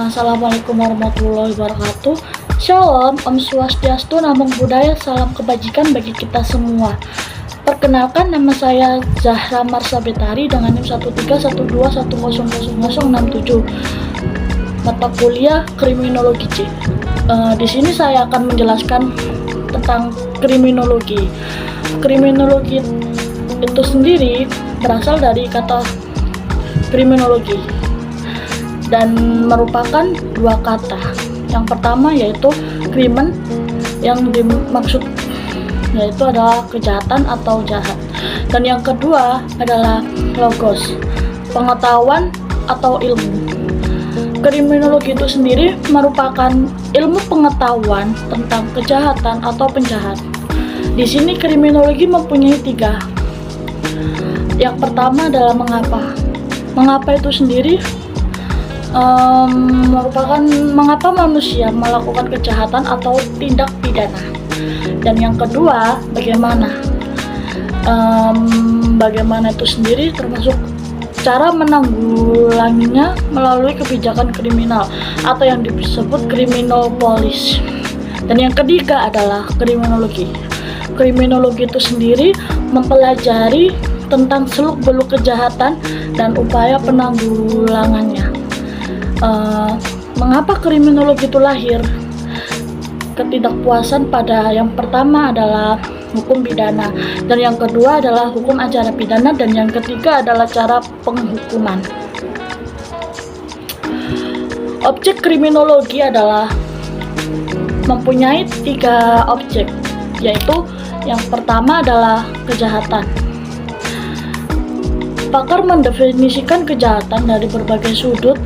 Assalamualaikum warahmatullahi wabarakatuh. Shalom, Om Swastiastu, Namo Buddhaya, salam kebajikan bagi kita semua. Perkenalkan, nama saya Zahra Marsha Betari dengan NIM 13121000067. Mata kuliah Kriminologi C. Di sini saya akan menjelaskan tentang kriminologi. Kriminologi itu sendiri berasal dari kata kriminologi dan merupakan dua kata. Yang pertama yaitu krimen, yang dimaksud yaitu adalah kejahatan atau jahat, dan yang kedua adalah logos, pengetahuan atau ilmu. Kriminologi itu sendiri merupakan ilmu pengetahuan tentang kejahatan atau penjahat. Di sini kriminologi mempunyai tiga. Yang pertama adalah mengapa. Mengapa itu sendiri merupakan mengapa manusia melakukan kejahatan atau tindak pidana. Dan yang kedua, bagaimana. Bagaimana itu sendiri termasuk cara menanggulanginya melalui kebijakan kriminal atau yang disebut criminal police. Dan yang ketiga adalah kriminologi. Kriminologi itu sendiri mempelajari tentang seluk-beluk kejahatan dan upaya penanggulangannya. Mengapa kriminologi itu lahir? Ketidakpuasan pada yang pertama adalah hukum pidana, dan yang kedua adalah hukum acara pidana, dan yang ketiga adalah cara penghukuman. Objek kriminologi adalah mempunyai tiga objek, yaitu yang pertama adalah kejahatan. Pakar mendefinisikan kejahatan dari berbagai sudut.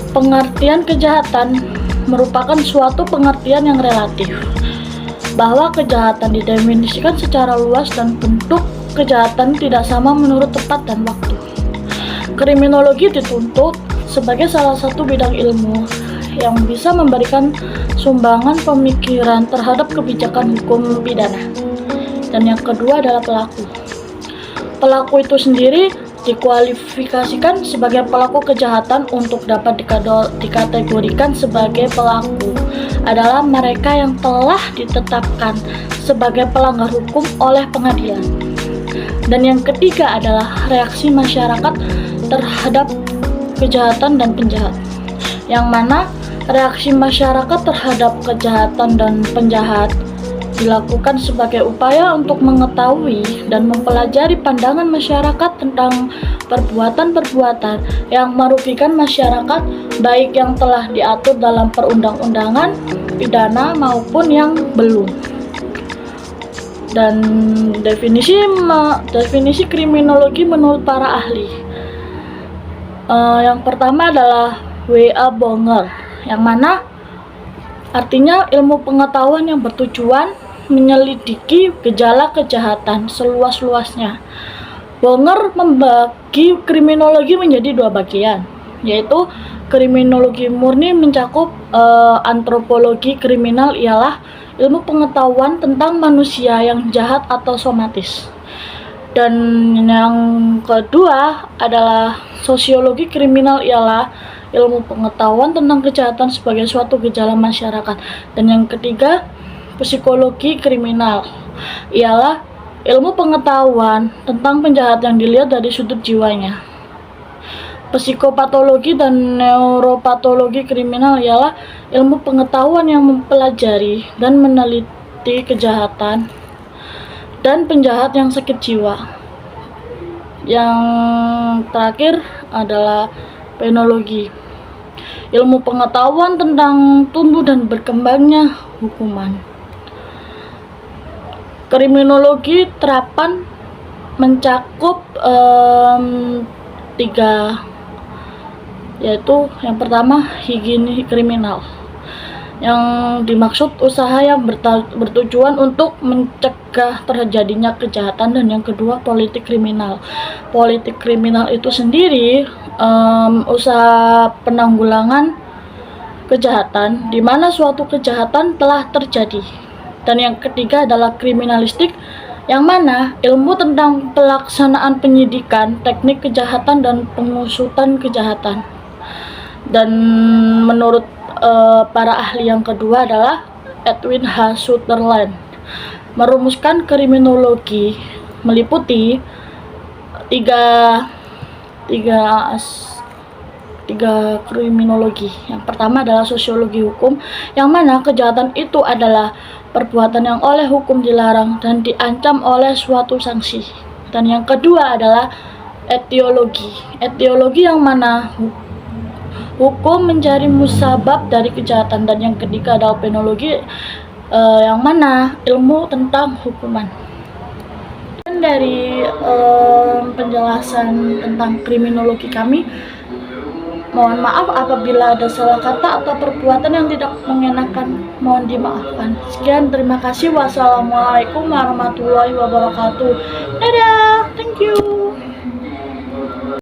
Pengertian kejahatan merupakan suatu pengertian yang relatif, bahwa kejahatan didefinisikan secara luas dan bentuk kejahatan tidak sama menurut tempat dan waktu. Kriminologi dituntut sebagai salah satu bidang ilmu yang bisa memberikan sumbangan pemikiran terhadap kebijakan hukum pidana. Dan yang kedua adalah pelaku. Pelaku itu sendiri dikualifikasikan sebagai pelaku kejahatan. Untuk dapat dikategorikan sebagai pelaku adalah mereka yang telah ditetapkan sebagai pelanggar hukum oleh pengadilan. Dan yang ketiga adalah reaksi masyarakat terhadap kejahatan dan penjahat, yang mana reaksi masyarakat terhadap kejahatan dan penjahat dilakukan sebagai upaya untuk mengetahui dan mempelajari pandangan masyarakat tentang perbuatan-perbuatan yang merugikan masyarakat, baik yang telah diatur dalam perundang-undangan pidana maupun yang belum. Dan definisi kriminologi menurut para ahli. Yang pertama adalah W.A. Bonger, yang mana artinya ilmu pengetahuan yang bertujuan menyelidiki gejala kejahatan seluas-luasnya. Bonger membagi kriminologi menjadi dua bagian, yaitu kriminologi murni mencakup antropologi kriminal, ialah ilmu pengetahuan tentang manusia yang jahat atau somatis. Dan yang kedua adalah sosiologi kriminal, ialah ilmu pengetahuan tentang kejahatan sebagai suatu gejala masyarakat. Dan yang ketiga, psikologi kriminal, ialah ilmu pengetahuan tentang penjahat yang dilihat dari sudut jiwanya. Psikopatologi dan neuropatologi kriminal ialah ilmu pengetahuan yang mempelajari dan meneliti kejahatan dan penjahat yang sakit jiwa. Yang terakhir adalah penologi, ilmu pengetahuan tentang tumbuh dan berkembangnya hukuman. Kriminologi terapan mencakup tiga, yaitu yang pertama higiene kriminal, yang dimaksud usaha yang bertujuan untuk mencegah terjadinya kejahatan. Dan yang kedua politik kriminal. Politik kriminal itu sendiri usaha penanggulangan kejahatan di mana suatu kejahatan telah terjadi. Dan yang ketiga adalah kriminalistik, yang mana ilmu tentang pelaksanaan penyidikan, teknik kejahatan, dan pengusutan kejahatan. Dan menurut para ahli yang kedua adalah Edwin H. Sutherland, merumuskan kriminologi meliputi tiga kriminologi. Yang pertama adalah sosiologi hukum, yang mana kejahatan itu adalah perbuatan yang oleh hukum dilarang dan diancam oleh suatu sanksi. Dan yang kedua adalah etiologi. Etiologi yang mana hukum mencari musabab dari kejahatan. Dan yang ketiga adalah penologi, yang mana ilmu tentang hukuman. Dan dari penjelasan tentang kriminologi kami, mohon maaf apabila ada salah kata atau perbuatan yang tidak mengenakan, mohon dimaafkan. Sekian, terima kasih. Wassalamualaikum warahmatullahi wabarakatuh. Dadah, thank you.